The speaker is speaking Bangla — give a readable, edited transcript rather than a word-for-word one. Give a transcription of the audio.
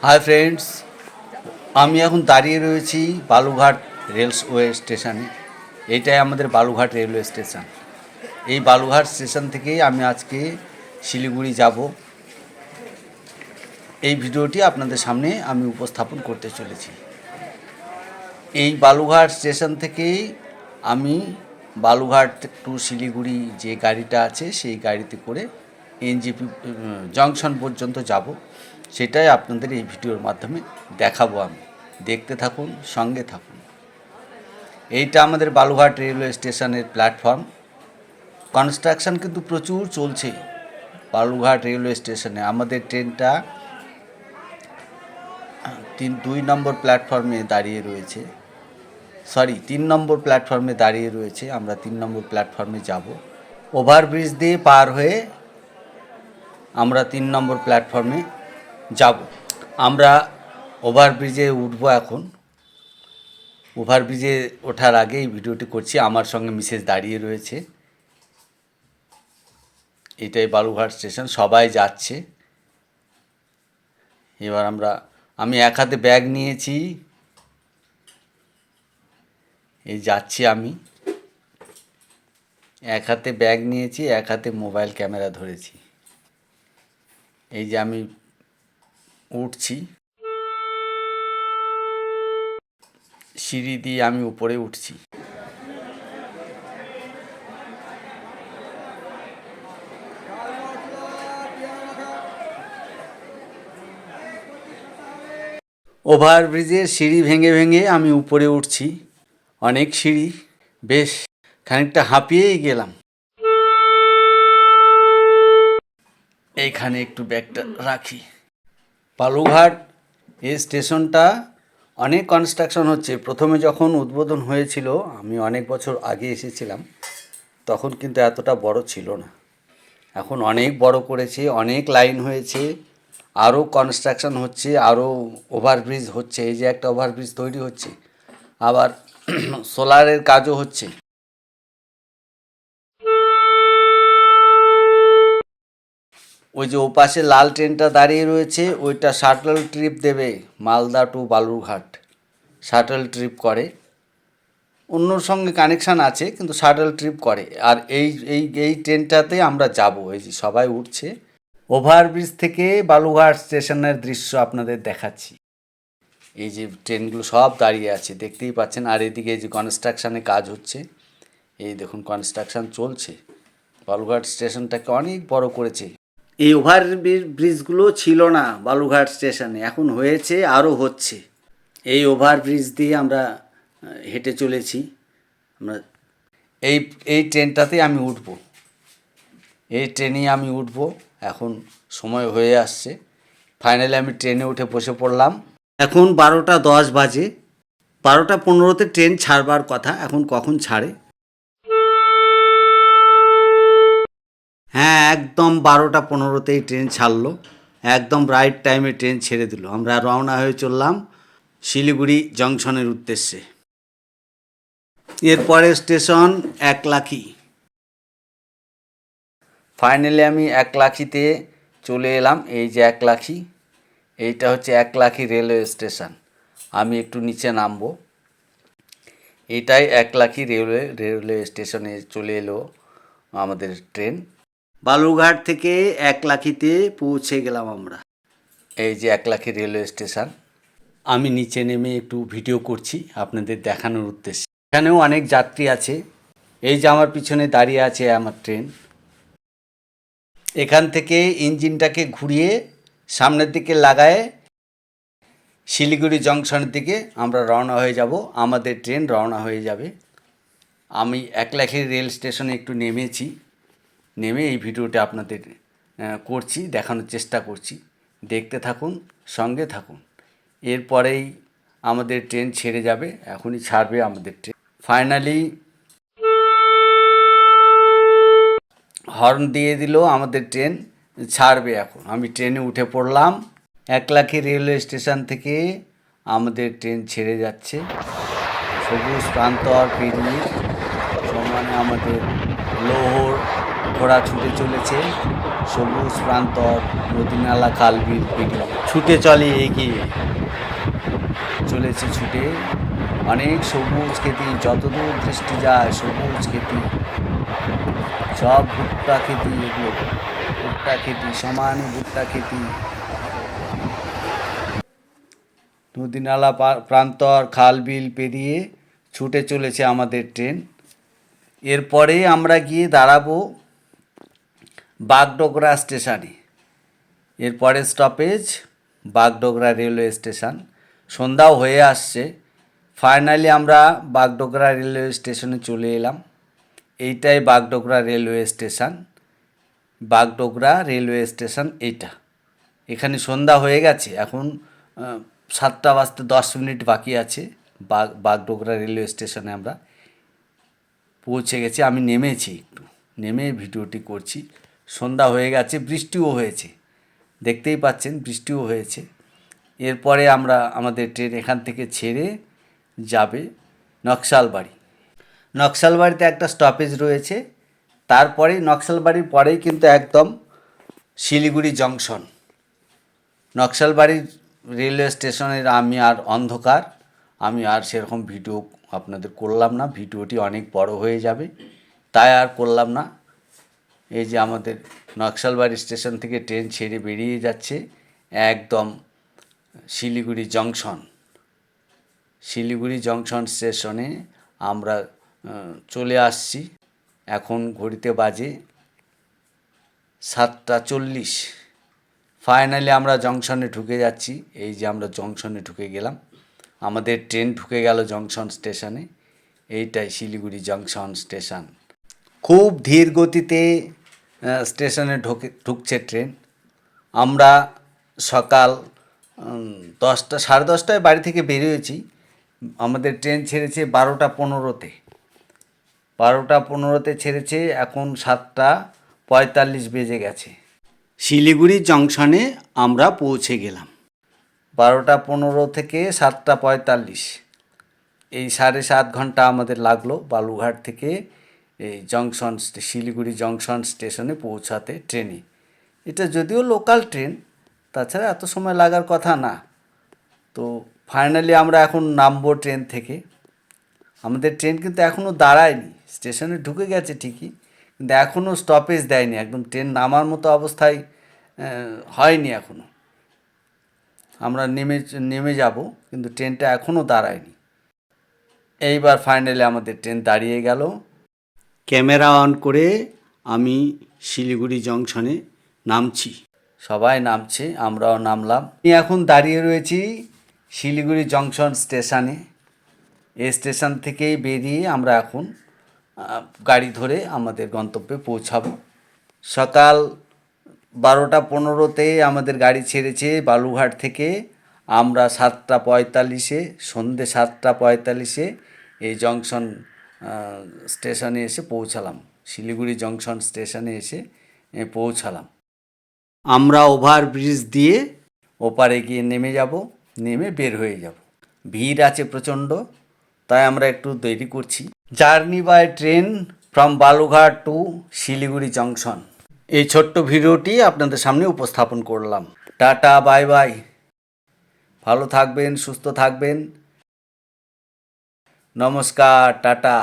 হাই ফ্রেন্ডস, আমি এখন দাঁড়িয়ে রয়েছি বালুঘাট রেলওয়ে স্টেশনে। এইটাই আমাদের বালুঘাট রেলওয়ে স্টেশন। এই বালুঘাট স্টেশন থেকেই আমি আজকে শিলিগুড়ি যাব। এই ভিডিওটি আপনাদের সামনে আমি উপস্থাপন করতে চলেছি। এই বালুঘাট স্টেশন থেকেই আমি বালুঘাট টু শিলিগুড়ি যে গাড়িটা আছে সেই গাড়িতে করে এনজেপি জংশন পর্যন্ত যাব। সেটাই আপনাদের এই ভিডিওর মাধ্যমে দেখাবো। আমি দেখতে থাকুন, সঙ্গে থাকুন। এইটা আমাদের বালুঘাট রেলওয়ে স্টেশনের প্ল্যাটফর্ম। কনস্ট্রাকশান কিন্তু প্রচুর চলছে বালুঘাট রেলওয়ে স্টেশনে। আমাদের ট্রেনটা 2 নম্বর প্ল্যাটফর্মে দাঁড়িয়ে রয়েছে, 3 নম্বর প্ল্যাটফর্মে দাঁড়িয়ে রয়েছে। আমরা 3 নম্বর প্ল্যাটফর্মে যাব। ওভারব্রিজ দিয়ে পার হয়ে আমরা 3 নম্বর প্ল্যাটফর্মে যাব। আমরা ওভারব্রিজে উঠব এখন। ওভারব্রিজে ওঠার আগে এই ভিডিওটি করছি। আমার সঙ্গে মিসেস দাঁড়িয়ে রয়েছে। এটাই বালুঘাট স্টেশন, সবাই যাচ্ছে। এবার আমি এক হাতে ব্যাগ নিয়েছি, এই যাচ্ছি। আমি এক হাতে ব্যাগ নিয়েছি, এক হাতে মোবাইল ক্যামেরা ধরেছি। এই যে আমি উঠছি, সিঁড়ি দিয়ে আমি উপরে উঠছি। ওভারব্রিজের সিঁড়ি ভেঙে ভেঙে আমি উপরে উঠছি। অনেক সিঁড়ি, বেশ খানিকটা হাঁপিয়েই গেলাম। এইখানে একটু ব্যাগটা রাখি। বালুঘাট এই স্টেশনটা অনেক কনস্ট্রাকশন হচ্ছে। প্রথমে যখন উদ্বোধন হয়েছিল, আমি অনেক বছর আগে এসেছিলাম, তখন কিন্তু এতটা বড় ছিল না। এখন অনেক বড় করেছে, অনেক লাইন হয়েছে, আরও কনস্ট্রাকশন হচ্ছে, আরও ওভারব্রিজ হচ্ছে। এই যে একটা ওভারব্রিজ তৈরি হচ্ছে, আবার সোলারের কাজও হচ্ছে। ওই যে ওপাশে লাল ট্রেনটা দাঁড়িয়ে রয়েছে, ওইটা শাটল ট্রিপ দেবে Malda to Balurghat. Shuttle trip করে, অন্যর সঙ্গে কানেকশান আছে, কিন্তু শাটল ট্রিপ করে। আর এই এই এই ট্রেনটাতে আমরা যাব। এই যে সবাই উঠছে। ওভারব্রিজ থেকে বালুঘাট স্টেশনের দৃশ্য আপনাদের দেখাচ্ছি। এই যে ট্রেনগুলো সব দাঁড়িয়ে আছে, দেখতেই পাচ্ছেন। আর এদিকে যে কনস্ট্রাকশানে কাজ হচ্ছে, এই দেখুন কনস্ট্রাকশান চলছে। বালুঘাট স্টেশনটাকে অনেক বড় করেছে। এই ওভারব্রিজগুলো ছিল না বালুঘাট স্টেশনে, এখন হয়েছে, আরও হচ্ছে। এই ওভারব্রিজ দিয়ে আমরা হেঁটে চলেছি। আমরা এই এই ট্রেনটাতে আমি উঠব, এই ট্রেনেই আমি উঠব। এখন সময় হয়ে আসছে, ফাইনালি আমি ট্রেনে উঠে বসে পড়লাম। এখন 12:10 বাজে। 12:15-তে ট্রেন ছাড়বার কথা, এখন কখন ছাড়ে? হ্যাঁ, একদম 12:15-তেই ট্রেন ছাড়লো। একদম রাইট টাইমে ট্রেন ছেড়ে দিল। আমরা রওনা হয়ে চললাম শিলিগুড়ি জংশনের উদ্দেশ্যে। এরপরে স্টেশন একলাখি। ফাইনালি আমি একলাখিতে চলে এলাম। এই যে একলাখি, এইটা হচ্ছে একলাখি রেলওয়ে স্টেশন। আমি একটু নিচে নামবো। এটাই একলাখি রেলওয়ে স্টেশনে চলে এলো আমাদের ট্রেন। বালুরঘাট থেকে একলাখিতে পৌঁছে গেলাম আমরা। এই যে একলাখি রেলওয়ে স্টেশন। আমি নিচে নেমে একটু ভিডিও করছি আপনাদের দেখানোর উদ্দেশ্যে। এখানেও অনেক যাত্রী আছে। এই যে আমার পিছনে দাঁড়িয়ে আছে আমার ট্রেন। এখান থেকে ইঞ্জিনটাকে ঘুরিয়ে সামনের দিকে লাগায় শিলিগুড়ি জংশনের দিকে আমরা রওনা হয়ে যাব। আমাদের ট্রেন রওনা হয়ে যাবে। আমি একলাখি রেল স্টেশনে একটু নেমেছি, নেমে এই ভিডিওটা আপনাদের করছি, দেখানোর চেষ্টা করছি। দেখতে থাকুন, সঙ্গে থাকুন। এরপরেই আমাদের ট্রেন ছেড়ে যাবে, এখনই ছাড়বে আমাদের ট্রেন। ফাইনালি হর্ন দিয়ে দিল, আমাদের ট্রেন ছাড়বে এখন। আমি ট্রেনে উঠে পড়লাম। একলাখি রেলওয়ে স্টেশন থেকে আমাদের ট্রেন ছেড়ে যাচ্ছে। সবুজ প্রান্তর পেরিয়ে সমানে আমাদের লৌহর ঘোড়া ছুটে চলেছে। সবুজ প্রান্তর, নদী নালা খাল বিল পেরিয়ে ছুটে চলে এগিয়ে চলেছে ছুটে অনেক সবুজ খেতি, যতদূর দৃষ্টি যায় সবুজ খেতি, সব ভুট্টা খেতি, এগুলো ভুট্টা খেতি, সমানে ভুট্টা খেতি, নদী নালা প্রান্তর খাল বিল পেরিয়ে ছুটে চলেছে আমাদের ট্রেন। এরপরে আমরা গিয়ে দাঁড়াবো বাগডোগরা স্টেশনে। এরপরে স্টপেজ বাগডোগরা রেলওয়ে স্টেশন। সন্ধ্যাও হয়ে আসছে, ফাইনালি আমরা বাগডোগরা রেলওয়ে স্টেশনে চলে এলাম। এইটাই Bagdogra railway station. Bagdogra railway station এইটা। এখানে সন্ধ্যা হয়ে গেছে, এখন 7টা বাজতে 10 মিনিট বাকি আছে। বাগডোগরা রেলওয়ে স্টেশনে আমরা পৌঁছে গেছি। আমি নেমেছি, একটু নেমে ভিডিওটি করছি। সন্ধ্যা হয়ে গেছে, বৃষ্টিও হয়েছে, দেখতেই পাচ্ছেন বৃষ্টিও হয়েছে। এরপরে আমরা আমাদের ট্রেন এখান থেকে ছেড়ে যাবে নকশালবাড়ি। নকশালবাড়িতে একটা স্টপেজ রয়েছে, তারপরে নকশালবাড়ির পরেই কিন্তু একদম শিলিগুড়ি জংশন। নকশালবাড়ির রেলওয়ে স্টেশনের আমি আর অন্ধকার, আমি আর সেরকম ভিডিও আপনাদের করলাম না, ভিডিওটি অনেক বড় হয়ে যাবে, তাই আর করলাম না। এই যে আমাদের নকশালবাড়ি স্টেশন থেকে ট্রেন ছেড়ে বেরিয়ে যাচ্ছে একদম শিলিগুড়ি জংশন। শিলিগুড়ি জংশন স্টেশনে আমরা চলে আসছি। এখন ঘড়িতে বাজে 7:40। ফাইনালি আমরা জংশনে ঢুকে যাচ্ছি। এই যে আমরা জংশনে ঢুকে গেলাম, আমাদের ট্রেন ঢুকে গেল জংশন স্টেশনে। এইটাই শিলিগুড়ি জংশন স্টেশন। খুব ধীর গতিতে স্টেশনে ঢুকছে ট্রেন। আমরা সকাল 10টা, 10:30টায় বাড়ি থেকে বেরিয়েছি। আমাদের ট্রেন ছেড়েছে 12টা 15-তে। 12টা 15-তে ছেড়েছে, এখন 7:45 বেজে গেছে। শিলিগুড়ি জংশনে আমরা পৌঁছে গেলাম 12টা 15 থেকে 7:45। এই 7.5 ঘন্টা আমাদের লাগলো বালুরঘাট থেকে এই জংশন শিলিগুড়ি জংশন স্টেশনে পৌঁছাতে ট্রেনে। এটা যদিও লোকাল ট্রেন, তাছাড়া এত সময় লাগার কথা না। তো ফাইনালি আমরা এখন নামবো ট্রেন থেকে। আমাদের ট্রেন কিন্তু এখনও দাঁড়ায়নি, স্টেশনে ঢুকে গেছে ঠিকই, কিন্তু এখনও স্টপেজ দেয়নি, একদম ট্রেন নামার মতো অবস্থায় হয়নি এখনও। আমরা নেমে যাব, কিন্তু ট্রেনটা এখনও দাঁড়ায়নি। এইবার ফাইনালি আমাদের ট্রেন দাঁড়িয়ে গেল। ক্যামেরা অন করে আমি শিলিগুড়ি জংশনে নামছি। সবাই নামছে, আমরাও নামলাম। আমি এখন দাঁড়িয়ে রয়েছি শিলিগুড়ি জংশন স্টেশনে। এই স্টেশন থেকেই বেরিয়ে আমরা এখন গাড়ি ধরে আমাদের গন্তব্যে পৌঁছাবো। সকাল 12টা 15-তে আমাদের গাড়ি ছেড়েছে বালুরঘাট থেকে। আমরা 7:45-এ, সন্ধ্যে 7:45-এ এই জংশন স্টেশনে এসে পৌঁছালাম। শিলিগুড়ি জংশন স্টেশনে এসে পৌঁছালাম। আমরা ওভারব্রিজ দিয়ে ওপারে গিয়ে নেমে যাব, নেমে বের হয়ে যাব। ভিড় আছে প্রচণ্ড, তাই আমরা একটু দেরি করছি। Journey by train from Balurghat to Siliguri junction. এই ছোট্ট ভিডিওটি আপনাদের সামনে উপস্থাপন করলাম। Tata, bye bye. ভালো থাকবেন, সুস্থ থাকবেন। নমস্কার, টাটা।